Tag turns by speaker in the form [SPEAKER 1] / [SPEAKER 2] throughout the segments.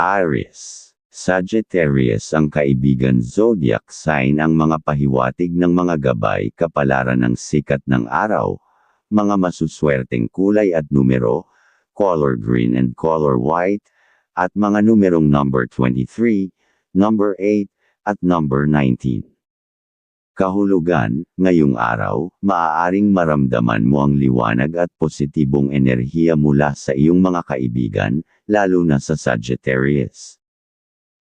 [SPEAKER 1] Aries, Sagittarius ang kaibigan zodiac sign ang mga pahiwatig ng mga gabay kapalaran ng sikat ng araw, mga masuswerteng kulay at numero, color green and color white, at mga numerong number 23, number 8, at number 19. Kahulugan, ngayong araw, maaaring maramdaman mo ang liwanag at positibong enerhiya mula sa iyong mga kaibigan, lalo na sa Sagittarius.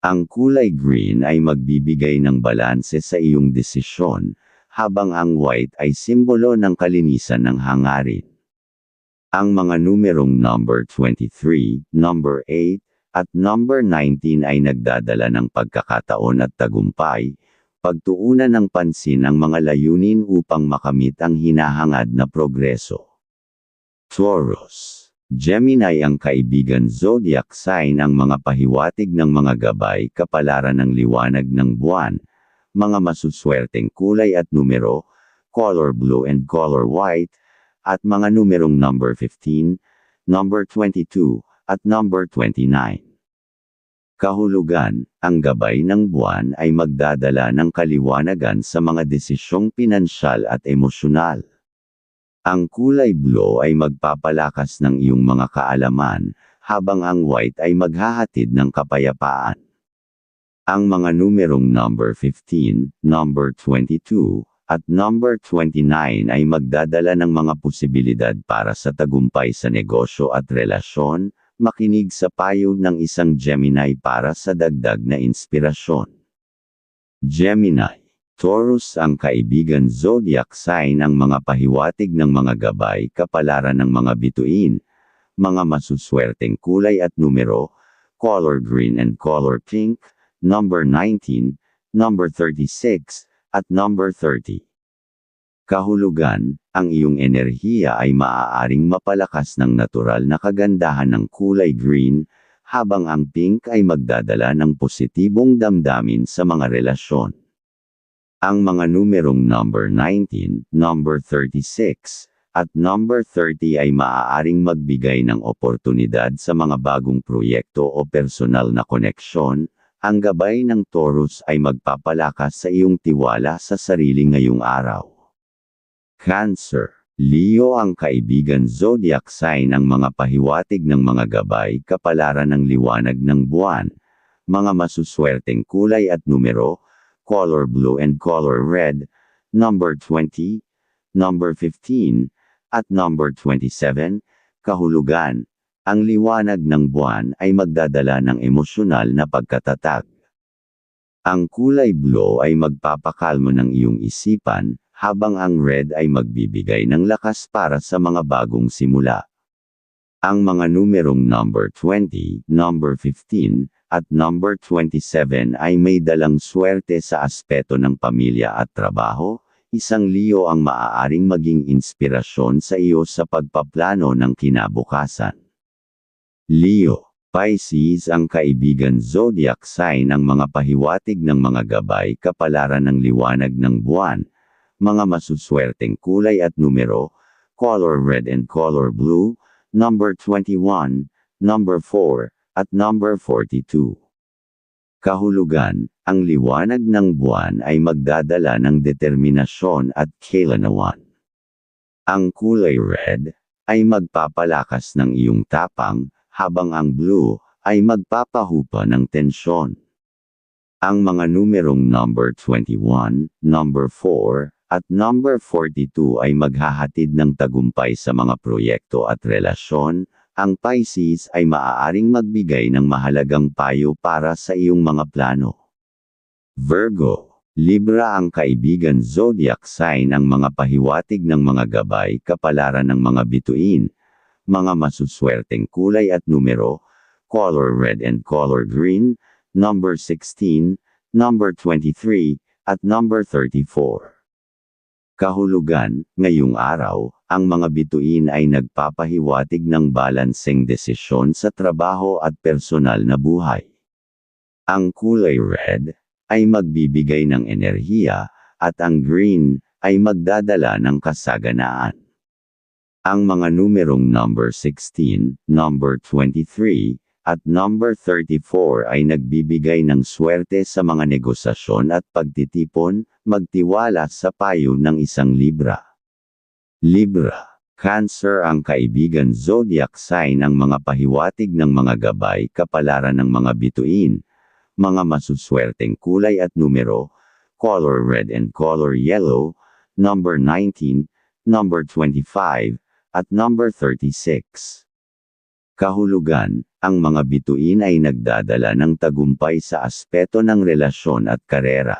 [SPEAKER 1] Ang kulay green ay magbibigay ng balanse sa iyong desisyon, habang ang white ay simbolo ng kalinisan ng hangarin. Ang mga numerong number 23, number 8, at number 19 ay nagdadala ng pagkakataon at tagumpay, pagtuunan ng pansin ang mga layunin upang makamit ang hinahangad na progreso. Taurus, Gemini ang kaibigan zodiac sign ang mga pahiwatig ng mga gabay kapalaran ng liwanag ng buwan, mga masuswerteng kulay at numero, color blue and color white, at mga numerong number 15, number 22, at number 29. Kahulugan, ang gabay ng buwan ay magdadala ng kaliwanagan sa mga desisyong pinansyal at emosyonal. Ang kulay blue ay magpapalakas ng iyong mga kaalaman, habang ang white ay maghahatid ng kapayapaan. Ang mga numerong number 15, number 22, at number 29 ay magdadala ng mga posibilidad para sa tagumpay sa negosyo at relasyon. Makinig sa payo ng isang Gemini para sa dagdag na inspirasyon. Gemini, Taurus ang kaibigan zodiac sign ang mga pahiwatig ng mga gabay kapalaran ng mga bituin, mga masuswerteng kulay at numero, color green and color pink, number 19, number 36, at number 30. Kahulugan, ang iyong enerhiya ay maaaring mapalakas ng natural na kagandahan ng kulay green, habang ang pink ay magdadala ng positibong damdamin sa mga relasyon. Ang mga numerong number 19, number 36, at number 30 ay maaaring magbigay ng oportunidad sa mga bagong proyekto o personal na koneksyon. Ang gabay ng Taurus ay magpapalakas sa iyong tiwala sa sarili ngayong araw. Cancer, Leo ang kaibigan zodiac sign ang mga pahiwatig ng mga gabay kapalaran ng liwanag ng buwan, mga masuswerteng kulay at numero, color blue and color red, number 20, number 15, at number 27. Kahulugan, ang liwanag ng buwan ay magdadala ng emosyonal na pagkatatag. Ang kulay blue ay magpapakalmo ng iyong isipan, habang ang red ay magbibigay ng lakas para sa mga bagong simula. Ang mga numerong number 20, number 15, at number 27 ay may dalang swerte sa aspeto ng pamilya at trabaho. Isang Leo ang maaaring maging inspirasyon sa iyo sa pagpaplano ng kinabukasan. Leo, Pisces ang kaibigan zodiac sign ang mga pahiwatig ng mga gabay kapalaran ng liwanag ng buwan, mga masuswerteng kulay at numero, color red and color blue, number 21, number 4, at number 42. Kahulugan, ang liwanag ng buwan ay magdadala ng determinasyon at kailanawan. Ang kulay red ay magpapalakas ng iyong tapang, habang ang blue ay magpapahupa ng tensyon. Ang mga numerong number 21, number 4, at number 42 ay maghahatid ng tagumpay sa mga proyekto at relasyon. Ang Pisces ay maaaring magbigay ng mahalagang payo para sa iyong mga plano. Virgo, Libra ang kaibigan zodiac sign ang mga pahiwatig ng mga gabay kapalaran ng mga bituin, mga masuswerteng kulay at numero, color red and color green, number 16, number 23, at number 34. Kahulugan, ngayong araw, ang mga bituin ay nagpapahiwatig ng balanseng desisyon sa trabaho at personal na buhay. Ang kulay red ay magbibigay ng enerhiya, at ang green ay magdadala ng kasaganaan. Ang mga numerong number 16, number 23, at number 34 ay nagbibigay ng swerte sa mga negosasyon at pagtitipon, magtiwala sa payo ng isang Libra. Libra. Cancer ang kaibigan zodiac sign ang mga pahiwatig ng mga gabay kapalaran ng mga bituin, mga masuswerteng kulay at numero, color red and color yellow, number 19, number 25, at number 36. Kahulugan, ang mga bituin ay nagdadala ng tagumpay sa aspeto ng relasyon at karera.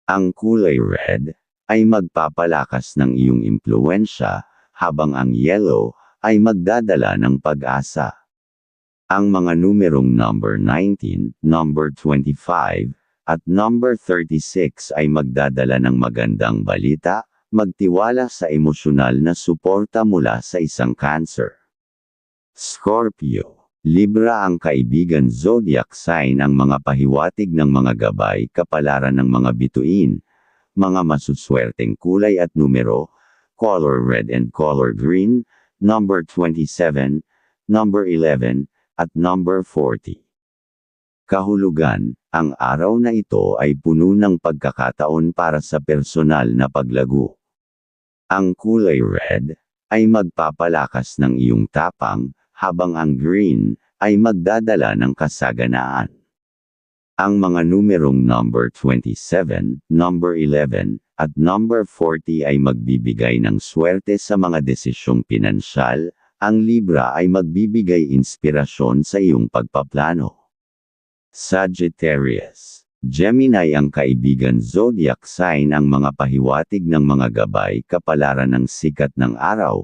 [SPEAKER 1] Ang kulay red ay magpapalakas ng iyong impluwensya, habang ang yellow ay magdadala ng pag-asa. Ang mga numerong number 19, number 25, at number 36 ay magdadala ng magandang balita, magtiwala sa emosyonal na suporta mula sa isang Cancer. Scorpio. Libra ang kaibigan zodiac sign ang mga pahiwatig ng mga gabay kapalaran ng mga bituin, mga masuswerteng kulay at numero, color red and color green, number 27, number 11, at number 40. Kahulugan, ang araw na ito ay puno ng pagkakataon para sa personal na paglago. Ang kulay red ay magpapalakas ng iyong tapang, habang ang green ay magdadala ng kasaganaan. Ang mga numerong number 27, number 11, at number 40 ay magbibigay ng swerte sa mga desisyong pinansyal, ang Libra ay magbibigay inspirasyon sa iyong pagpaplano. Sagittarius. Gemini ang kaibigan zodiac sign ang mga pahiwatig ng mga gabay kapalaran ng sikat ng araw,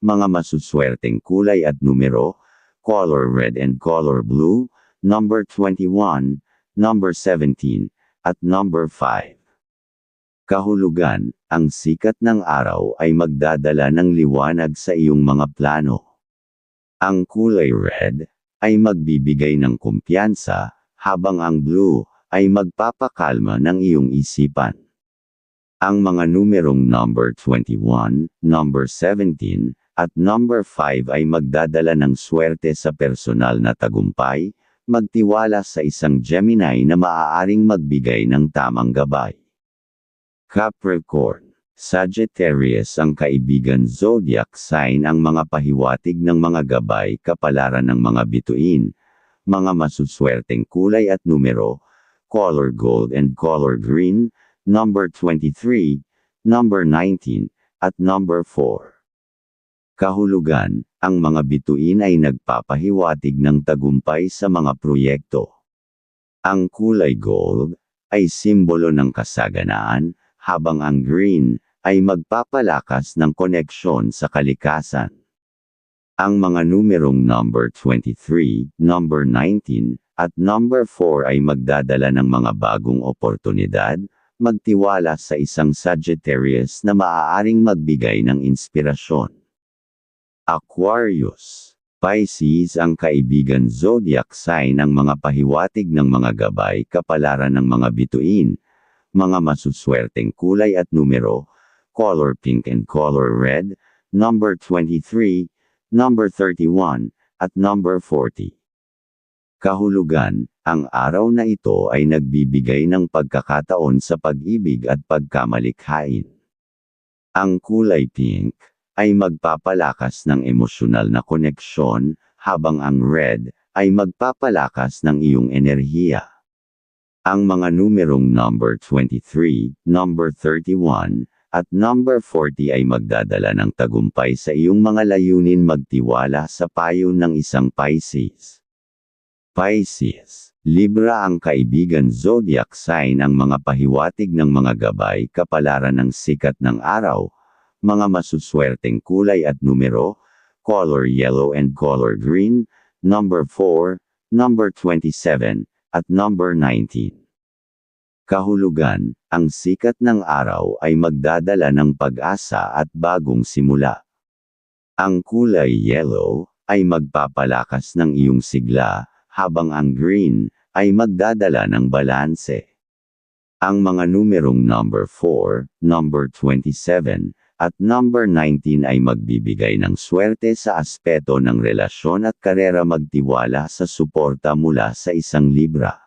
[SPEAKER 1] mga masuswerteng kulay at numero, color red and color blue, number 21, number 17, at number 5. Kahulugan, ang sikat ng araw ay magdadala ng liwanag sa iyong mga plano. Ang kulay red ay magbibigay ng kumpiyansa, habang ang blue ay magpapakalma ng iyong isipan. Ang mga numerong number 21, number 17, at number 5 ay magdadala ng swerte sa personal na tagumpay, magtiwala sa isang Gemini na maaaring magbigay ng tamang gabay. Capricorn. Sagittarius ang kaibigan zodiac sign ang mga pahiwatig ng mga gabay kapalaran ng mga bituin, mga masuswerteng kulay at numero, color gold and color green, number 23, number 19, at number 4. Kahulugan, ang mga bituin ay nagpapahiwatig ng tagumpay sa mga proyekto. Ang kulay gold ay simbolo ng kasaganaan, habang ang green ay magpapalakas ng koneksyon sa kalikasan. Ang mga numerong number 23, number 19, at number 4 ay magdadala ng mga bagong oportunidad, magtiwala sa isang Sagittarius na maaaring magbigay ng inspirasyon. Aquarius. Pisces ang kaibigan zodiac sign ang mga pahiwatig ng mga gabay kapalaran ng mga bituin, mga masuswerteng kulay at numero, color pink and color red, number 23, number 31, at number 40. Kahulugan, ang araw na ito ay nagbibigay ng pagkakataon sa pag-ibig at pagkamalikhain. Ang kulay pink ay magpapalakas ng emosyonal na koneksyon, habang ang red ay magpapalakas ng iyong enerhiya. Ang mga numerong number 23, number 31, at number 40 ay magdadala ng tagumpay sa iyong mga layunin, magtiwala sa payo ng isang Pisces. Pisces. Libra ang kaibigan zodiac sign ang mga pahiwatig ng mga gabay kapalaran ng sikat ng araw, mga masuswerteng kulay at numero, color yellow and color green, number 4, number 27, at number 19. Kahulugan, ang sikat ng araw ay magdadala ng pag-asa at bagong simula. Ang kulay yellow ay magpapalakas ng iyong sigla, habang ang green ay magdadala ng balanse. Ang mga numerong number 4, number 27, At number 19 ay magbibigay ng swerte sa aspeto ng relasyon at karera, magtiwala sa suporta mula sa isang Libra.